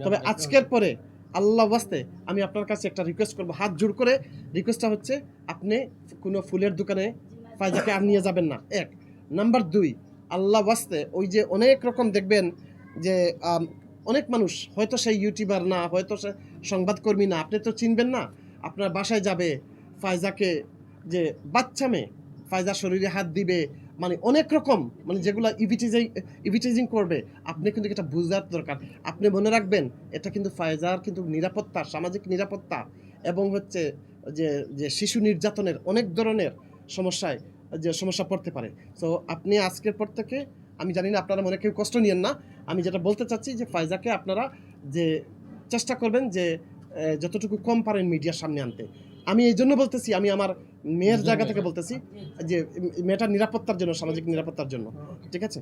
তবে আজকের পরে আল্লাহ ওয়াস্তে আমি আপনার কাছে একটা রিকোয়েস্ট করবো, হাত জোড় করে। রিকোয়েস্টটা হচ্ছে আপনি কোনো ফুলের দোকানে ফায়জাকে আর নিয়ে যাবেন না, এক। নাম্বার 2, আল্লাহ ওয়াস্তে ওই যে অনেক রকম দেখবেন যে অনেক মানুষ, হয়তো সেই ইউটিউবার না, হয়তো সে সংবাদকর্মী না, আপনি তো চিনবেন না, আপনার বাসায় যাবে ফায়জাকে, যে বাচ্চা মেয়ে ফায়জার শরীরে হাত দিবে, মানে অনেক রকম, মানে যেগুলো ইভিটাইজিং করবে। আপনি কিন্তু এটা বোঝার দরকার। আপনি মনে রাখবেন এটা কিন্তু ফায়জার কিন্তু নিরাপত্তা, সামাজিক নিরাপত্তা এবং হচ্ছে যে যে শিশু নির্যাতনের অনেক ধরনের সমস্যায় সমস্যা পড়তে পারে। সো আপনি আজকের পর থেকে, আমি জানি না আপনারা মনে কেউ কষ্ট নিয়েন না, আমি যেটা বলতে চাচ্ছি যে ফায়জাকে আপনারা যে চেষ্টা করবেন যে যতটুকু কম পারেন মিডিয়ার সামনে আনতে। আমি এই জন্য বলতেছি, আমি আমার মেয়ের জায়গা থেকে বলতেছি যে মেয়েটার নিরাপত্তার জন্য, সামাজিক নিরাপত্তার জন্য, ঠিক আছে?